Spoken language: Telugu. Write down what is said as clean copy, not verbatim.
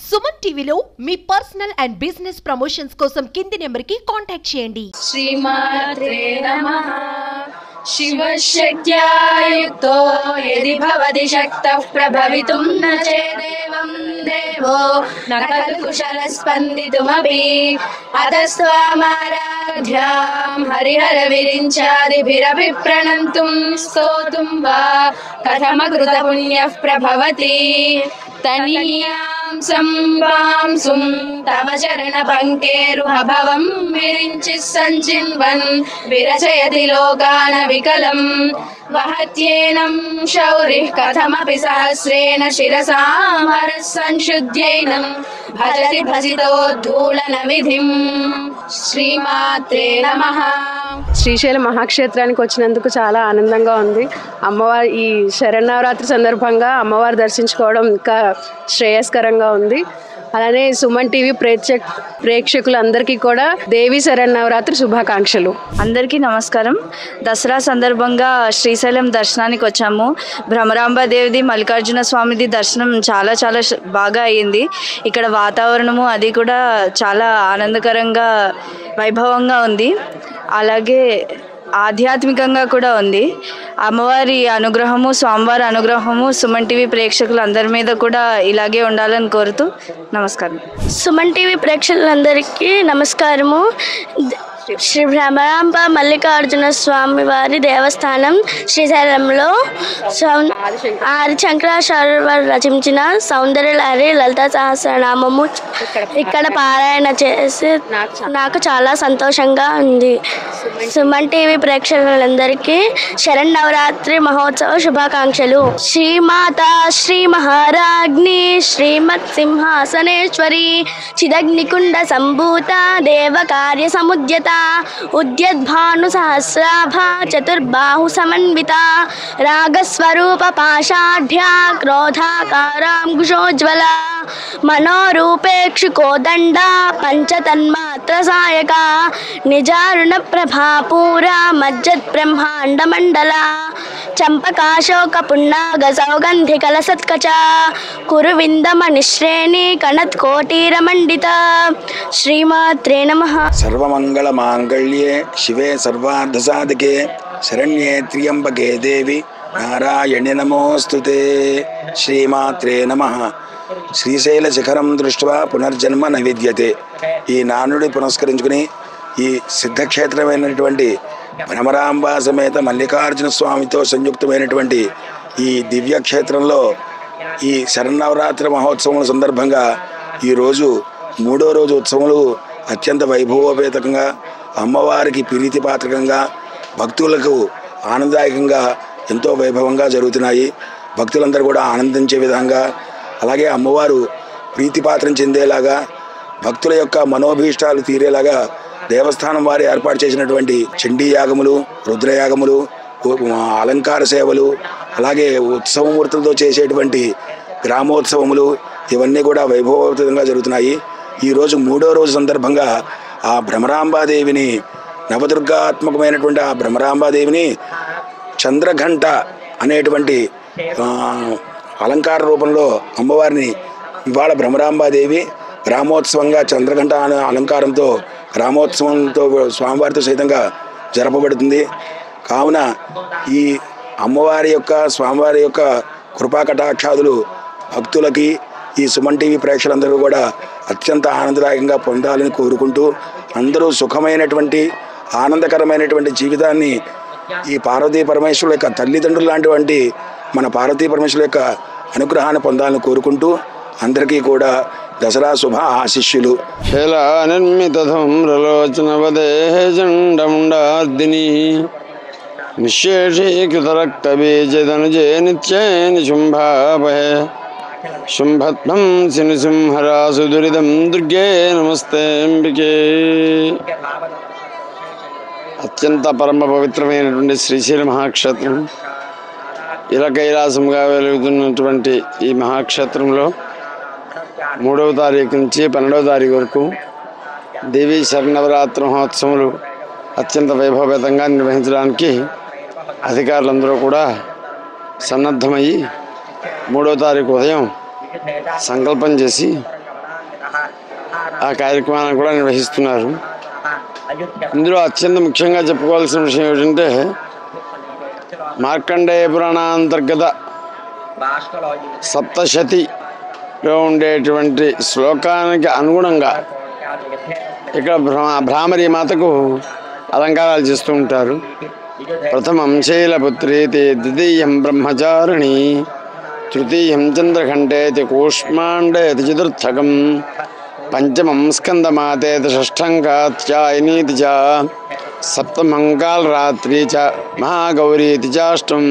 సుమన్ టీవీలో మీ పర్సనల్ అండ్ బిజినెస్ ప్రమోషన్స్ కోసం కింది నెంబర్కి కాంటాక్ట్ చేయండి. శ్రీమాత్రే నమః. శివశక్త్యాయుక్తో యది భవతి శక్తః ప్రభవితుం న చేదేవం దేవో న ఖలు కుశలః స్పందితుమపి అతస్త్వామారాధ్యాం హరిహర విరించాదిభిరపి ప్రణంతుం స్తోతుం వా కథమకృత పుణ్యః ప్రభవతి తనీయాం సంవాంసుం తవ చరణ పంకేరుహభవం విరించి సంచిన్వన్ విరచయతి లోకాన వికలం వహత్యేనం శౌరిః కథమపి సహస్రేణ శిరసాం హరః సంశుద్ధ్యైనం భజతి భజితోద్ధూళన విధిం. శ్రీమాత్రే నమః. శ్రీశైలం మహాక్షేత్రానికి వచ్చినందుకు చాలా ఆనందంగా ఉంది. అమ్మవారి ఈ శరన్నవరాత్రి సందర్భంగా అమ్మవారి దర్శించుకోవడం ఇంకా శ్రేయస్కరంగా ఉంది. అలానే సుమన్ టీవీ ప్రేక్షకులందరికీ కూడా దేవి శరన్నవరాత్రి శుభాకాంక్షలు. అందరికీ నమస్కారం. దసరా సందర్భంగా శ్రీశైలం దర్శనానికి వచ్చాము. భ్రమరాంబాదేవిది మల్లికార్జున స్వామిది దర్శనం చాలా చాలా బాగా అయ్యింది. ఇక్కడ వాతావరణము అది కూడా చాలా ఆనందకరంగా వైభవంగా ఉంది. అలాగే ఆధ్యాత్మికంగా కూడా ఉంది. అమ్మవారి అనుగ్రహము, స్వామివారి అనుగ్రహము సుమన్ టీవీ ప్రేక్షకులందరి మీద కూడా ఇలాగే ఉండాలని కోరుతూ నమస్కారం. సుమన్ టీవీ ప్రేక్షకులందరికీ నమస్కారము. శ్రీ భ్రమరాంబ మల్లికార్జున స్వామి వారి దేవస్థానం శ్రీశైలంలో ఆది శంకరాచార్యులు వారు రచించిన సౌందర్యలహరి లలితా సహస్రనామము ఇక్కడ పారాయణ చేసి నాకు చాలా సంతోషంగా ఉంది. సుమన్ టీవీ ప్రేక్షకులందరికీ శరన్నవరాత్రి మహోత్సవ శుభాకాంక్షలు. శ్రీమాత శ్రీ మహారాజ్ఞి శ్రీమత్ సింహాసనేశ్వరి చిదగ్నికుండ సంభూత దేవ కార్య సముద్యత ఉద్యద్భాను సహస్రాభ చతుర్బాహు సమన్విత రాగస్వరూప పాషాఢ్యా క్రోధాకారాంకుశోజ్వల మనోరూపేక్షుకోదండ పంచతన్మాత్ర సాయక నిజారుణ ప్రభాపూర మజ్జత్ బ్రహ్మాండ మండల చంపకాశోక పున్నాగ సౌగంధి కలసత్కచ కురువిందమనిశ్రేణి కణత్ కోటీర మండిత. శ్రీమాత్రే నమః. సర్వమంగళ మాంగళ్యే శివే సర్వార్థ సాధకే శరణ్యే త్ర్యంబకే దేవి నారాయణి నమోస్తుతే. శ్రీమాత్రే నమః. శ్రీశైల శిఖరం దృష్ట్యా పునర్జన్మ నవిద్యతే. ఈ నానుడి పునస్కరించుకుని ఈ సిద్ధక్షేత్రమైనటువంటి భ్రమరాంబ సమేత మల్లికార్జున స్వామితో సంయుక్తమైనటువంటి ఈ దివ్యక్షేత్రంలో ఈ శరన్నవరాత్రి మహోత్సవం సందర్భంగా ఈరోజు 3వ రోజు ఉత్సవములు అత్యంత వైభవోపేతకంగా అమ్మవారికి ప్రీతిపాత్రకంగా భక్తులకు ఆనందదాయకంగా ఎంతో వైభవంగా జరుగుతున్నాయి. భక్తులందరూ కూడా ఆనందించే విధంగా, అలాగే అమ్మవారు ప్రీతిపాత్రం చెందేలాగా, భక్తుల యొక్క మనోభీష్టాలు తీరేలాగా దేవస్థానం వారు ఏర్పాటు చేసినటువంటి చండీ యాగములు, రుద్రయాగములు, అలంకార సేవలు, అలాగే ఉత్సవమూర్తులతో చేసేటువంటి గ్రామోత్సవములు ఇవన్నీ కూడా వైభవోపేతంగా జరుగుతున్నాయి. ఈరోజు 3వ రోజు సందర్భంగా ఆ భ్రమరాంబాదేవిని, నవదుర్గాత్మకమైనటువంటి ఆ భ్రమరాంబాదేవిని చంద్రఘంట అనేటువంటి అలంకార రూపంలో అమ్మవారిని ఇవాళ భ్రమరాంబాదేవి గ్రామోత్సవంగా చంద్రఘంట అనే అలంకారంతో గ్రామోత్సవంతో స్వామివారితో సైతంగా జరపబడుతుంది. కావున ఈ అమ్మవారి యొక్క స్వామివారి యొక్క కృపా కటాక్షాదులు భక్తులకి ఈ సుమన్ టీవీ ప్రేక్షకులందరూ కూడా అత్యంత ఆనందదాయకంగా పొందాలని కోరుకుంటూ అందరూ సుఖమైనటువంటి ఆనందకరమైనటువంటి జీవితాన్ని ఈ పార్వతీ పరమేశ్వరుల యొక్క తల్లిదండ్రులు లాంటివంటి మన పార్వతీ పరమేశ్వరుల యొక్క అనుగ్రహాన్ని పొందాలని కోరుకుంటూ అందరికీ కూడా దసరా శుభ ఆశిష్యులు. శైలానిర్మితధూమ్రలోచనవదేహండముండార్దిని నిశేషీకృతరక్తబీజదనుజే నిత్యే నిశుంభాపహే శుంభత్వం సినుసింహరాసు దురిదం దుర్గే నమస్తే అంబికే. అత్యంత పరమ పవిత్రమైనటువంటి శ్రీశైల మహాక్షేత్రం ఇలా కైలాసంగా వెలుగుతున్నటువంటి ఈ మహాక్షేత్రంలో 3వ తారీఖు నుంచి 12వ తారీఖు వరకు దేవీ శరన్నవరాత్రి మహోత్సవాలు అత్యంత వైభవపేతంగా నిర్వహించడానికి అధికారులందరూ కూడా సన్నద్ధమయ్యి 3వ తారీఖు ఉదయం సంకల్పం చేసి ఆ కార్యక్రమాన్ని కూడా నిర్వహిస్తున్నారు. ఇందులో అత్యంత ముఖ్యంగా చెప్పుకోవాల్సిన విషయం ఏమిటంటే మార్కండేయ పురాణాంతర్గత సప్తశతిలో ఉండేటువంటి శ్లోకానికి అనుగుణంగా ఇక్కడ భ్రామరీ మాతకు అలంకారాలు చేస్తూ ఉంటారు. ప్రథమం శైలపుత్రేతి, ద్వితీయం బ్రహ్మచారిణి, తృతీయం చంద్రఘంటేతి, కూష్మాండేతి చతుర్థకం, పంచమం స్కందమాతేతి, షష్ఠం కాత్యాయనీతి చ, సప్తమం కాళరాత్రి చ, మహాగౌరీతి చాష్టం.